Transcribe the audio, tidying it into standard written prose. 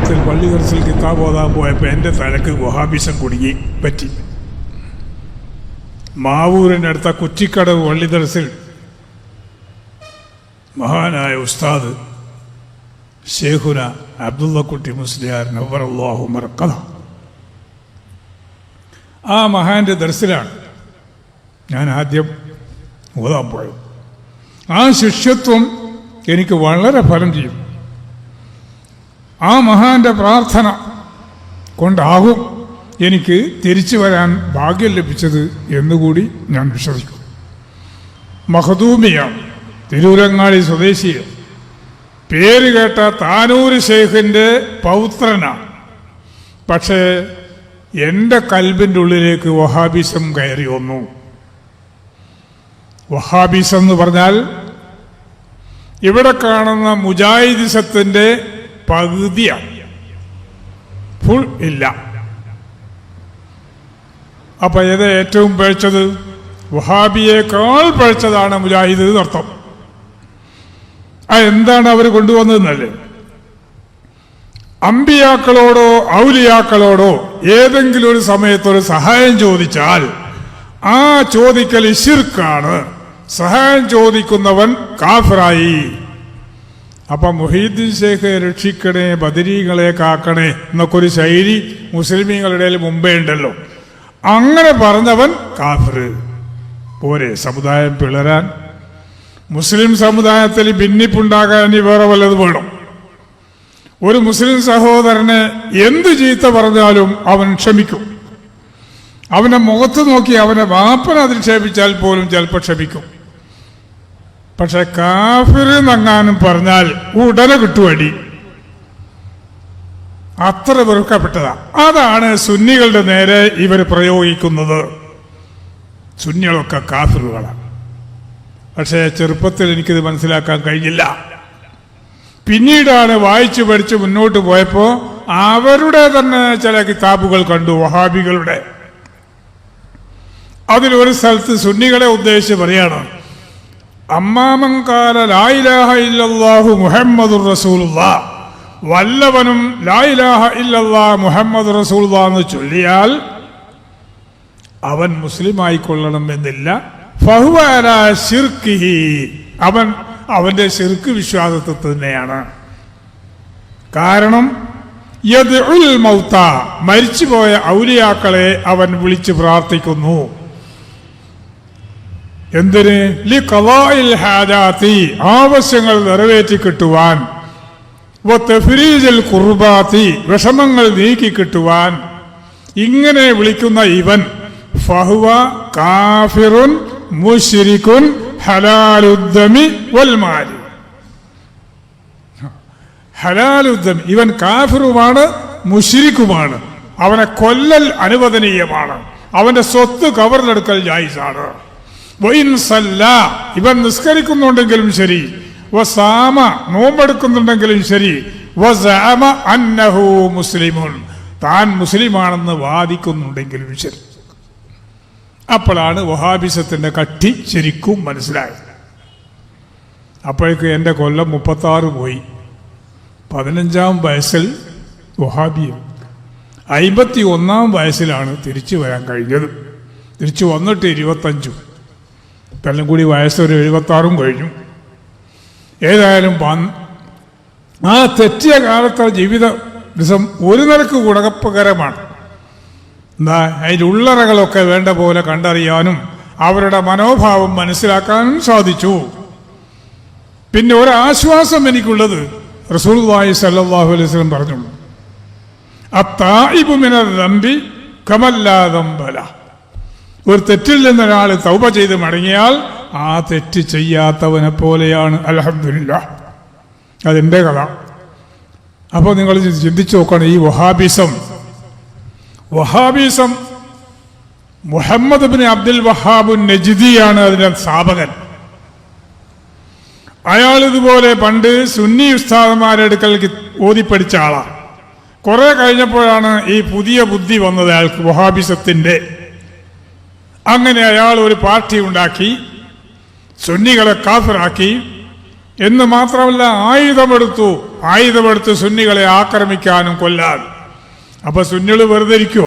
ചെറുപ്പത്തിൽ പള്ളി ദർസിൽ കിതാബ് ഓതാൻ പോയപ്പോൾ എൻ്റെ തലക്ക് വഹാബിസം കുടുങ്ങി പറ്റി. മാവൂരിനടുത്ത കുറ്റിക്കടവ് പള്ളി ദർസിൽ മഹാനായ ഉസ്താദ് ഷേഖുന അബ്ദുള്ളക്കുട്ടി മുസ്ലിയാർ നവ്വറല്ലാഹു മർഖദ, ആ മഹാന്റെ ദർസിലാണ് ഞാൻ ആദ്യം ഓതാൻ പോയത്. ആ ശിഷ്യത്വം എനിക്ക് വളരെ ഫലം ചെയ്യും. ആ മഹാന്റെ പ്രാർത്ഥന കൊണ്ടാകും എനിക്ക് തിരിച്ചു വരാൻ ഭാഗ്യം ലഭിച്ചത് എന്നുകൂടി ഞാൻ വിശ്വസിക്കും. മഖദൂമിയാണ്, തിരൂരങ്ങാടി സ്വദേശിയാണ്. പേര് കേട്ട താനൂര് ശൈഖിൻ്റെ പൗത്രനാണ്. പക്ഷേ എൻ്റെ കൽബിൻ്റെ ഉള്ളിലേക്ക് വഹാബിസം കയറി വന്നു. വഹാബിസം എന്ന് പറഞ്ഞാൽ ഇവിടെ കാണുന്ന മുജാഹിദിസത്തിൻ്റെ പകുതിയാണ്, ഫുൾ ഇല്ല. അപ്പൊ ഏത് ഏറ്റവും പഴച്ചത്? വഹാബിയേക്കാൾ പഴച്ചതാണ് മുജാഹിദ് എന്നർത്ഥം. എന്താണ് അവർ കൊണ്ടുവന്നതെന്നല്ലേ? അമ്പിയാക്കളോടോ ഔലിയാക്കളോടോ ഏതെങ്കിലും ഒരു സമയത്തൊരു സഹായം ചോദിച്ചാൽ ആ ചോദിക്കൽ ശിർക്കാണ്, സഹായം ചോദിക്കുന്നവൻ കാഫിറായി. അപ്പൊ മുഹീദ്ദീൻ ശൈഖ് രക്ഷിക്കണേ, ബദരീകളെ കാക്കണേ എന്നൊക്കെ ഒരു ശൈലി മുസ്ലിമീങ്ങളുടെ മുമ്പേ ഉണ്ടല്ലോ. അങ്ങനെ പറഞ്ഞവൻ കാഫിർ. പോരെ സമുദായം പിളരാൻ? മുസ്ലിം സമുദായത്തിൽ ഭിന്നിപ്പുണ്ടാകാൻ ഇനി വേറെ വല്ലതും വേണം? ഒരു മുസ്ലിം സഹോദരനെ എന്ത് ചീത്ത പറഞ്ഞാലും അവൻ ക്ഷമിക്കും. അവന്റെ മുഖത്ത് നോക്കി അവനെ വാപ്പനെ അധിക്ഷേപിച്ചാൽ പോലും ചിലപ്പോൾ ക്ഷമിക്കും. പക്ഷെ കാഫിർ എന്നങ്ങാനും പറഞ്ഞാൽ ഉടനെ കിട്ടുവടി. അത്ര വെറുക്കപ്പെട്ടതാ. അതാണ് സുന്നികളുടെ നേരെ ഇവർ പ്രയോഗിക്കുന്നത്. സുന്നികളൊക്കെ കാഫിറുകളാണ്. പക്ഷേ ചെറുപ്പത്തിൽ എനിക്കിത് മനസ്സിലാക്കാൻ കഴിഞ്ഞില്ല. പിന്നീടാണ് വായിച്ചു പഠിച്ച് മുന്നോട്ട് പോയപ്പോൾ അവരുടെ തന്നെ ചില കിതാബുകൾ കണ്ടു, വഹാബികളുടെ. അതിലൊരു സ്ഥലത്ത് സുന്നികളെ ഉദ്ദേശിച്ച് പറയാണ്, അമ്മാമൻകാല ലാ ഇലാഹ ഇല്ലല്ലാഹു മുഹമ്മദുർ റസൂലുള്ളാഹ്, വല്ലവനും ലാ ഇലാഹ ഇല്ലല്ലാഹ് മുഹമ്മദ് റസൂലുള്ളാഹ് എന്ന് ചൊല്ലിയാൽ അവൻ മുസ്ലിമായിക്കൊള്ളണം എന്നില്ല. ഫഹുവ അലാ ശിർക്കിഹി, അവന്റെ ശിർക്ക് വിശ്വാസത്തിൽ തന്നെയാണ്. കാരണം യദ്ഉൽ മൗത, മരിച്ചുപോയ ഔലിയാക്കളെ അവൻ വിളിച്ച് പ്രാർത്ഥിക്കുന്നു. എന്തിന്? ലിഖളാഇൽ ഹാജാതി, ആവശ്യങ്ങൾ നിറവേറ്റി കിട്ടുവാൻ. വതഫ്രീജൽ ഖുർബാതി, വിഷമങ്ങൾ നീക്കി കിട്ടുവാൻ. ഇങ്ങനെ വിളിക്കുന്ന ഇവൻ ഫഹുവ കാഫിറുൻ മുശ്രികുൻ ഹലാലുദ്ദമി വൽ മാലി, ഹലാലുദ്ദമി, ഇവൻ കാഫിറുമാണ്, മുശ്രിക്കുമാണ്. അവനെ കൊല്ലൽ അനുവദനീയമാണ്, അവന്റെ സ്വത്ത് കവർന്നെടുക്കൽ ജായിസാണ്. വഇൻ സല്ലാ, ഇവൻ നിസ്കരിക്കുന്നുണ്ടെങ്കിലും ശരി, വസാമ, നോമ്പെടുക്കുന്നുണ്ടെങ്കിലും ശരി, വസഅമ അന്നഹു മുസ്ലിമുൻ, താൻ മുസ്ലിമാണെന്ന് വാദിക്കുന്നുണ്ടെങ്കിലും ശരി. അപ്പോഴാണ് വഹാബിസത്തിന്റെ കട്ടി ശരിക്കും മനസ്സിലായത്. അപ്പോഴേക്ക് എൻ്റെ കൊല്ലം 36 പോയി. 15-ാം വയസ്സിൽ വഹാബിയ, 51-ാം വയസ്സിലാണ് തിരിച്ചു വരാൻ കഴിഞ്ഞത്. തിരിച്ചു വന്നിട്ട് 25, എല്ലാം കൂടി വയസ്സൊരു 76 കഴിഞ്ഞു. ഏതായാലും ആ തെറ്റിയ കാലത്തെ ജീവിത ദിവസം ഒരു നിലക്ക് ഗുണപകരമാണ്. എന്താ, അതിൻ്റെ ഉള്ളറകളൊക്കെ വേണ്ട പോലെ കണ്ടറിയാനും അവരുടെ മനോഭാവം മനസ്സിലാക്കാനും സാധിച്ചു. പിന്നെ ഒരാശ്വാസം എനിക്കുള്ളത് റസൂലുള്ളാഹി സ്വല്ലല്ലാഹു അലൈഹി വസല്ലം പറഞ്ഞു, അത്തായിബു മിനൽ ദംബി കമല്ലാ ദംബ ലഹ്, ഒരു തെറ്റിൽ നിന്നൊരാൾ തൗബ ചെയ്ത് മടങ്ങിയാൽ ആ തെറ്റ് ചെയ്യാത്തവനെ പോലെയാണ്. അൽഹംദുലില്ലാഹ്, അതെൻ്റെ കഥ. അപ്പോൾ നിങ്ങൾ ചിന്തിച്ചു നോക്കണം, ഈ വഹാബിസം മുഹമ്മദ് ബിൻ അബ്ദുൽ വഹാബ് നജ്ദിയാണ് അതിന്റെ സ്ഥാപകൻ. അയാൾ ഇതുപോലെ പണ്ട് സുന്നി ഉസ്താദന്മാരുടെ അടുക്കൽ ഓതിപ്പടിച്ച ആളാണ്. കുറെ കഴിഞ്ഞപ്പോഴാണ് ഈ പുതിയ ബുദ്ധി വന്നത് അയാൾക്ക്, വഹാബിസത്തിന്റെ. അങ്ങനെ അയാൾ ഒരു പാർട്ടി ഉണ്ടാക്കി, സുന്നികളെ കാഫിറാക്കി. എന്ന് മാത്രമല്ല ആയുധമെടുത്ത് സുന്നികളെ ആക്രമിക്കാനും കൊല്ലാനും. അപ്പൊ സുന്നികൾ വെറുതെ ഇരിക്കുമോ?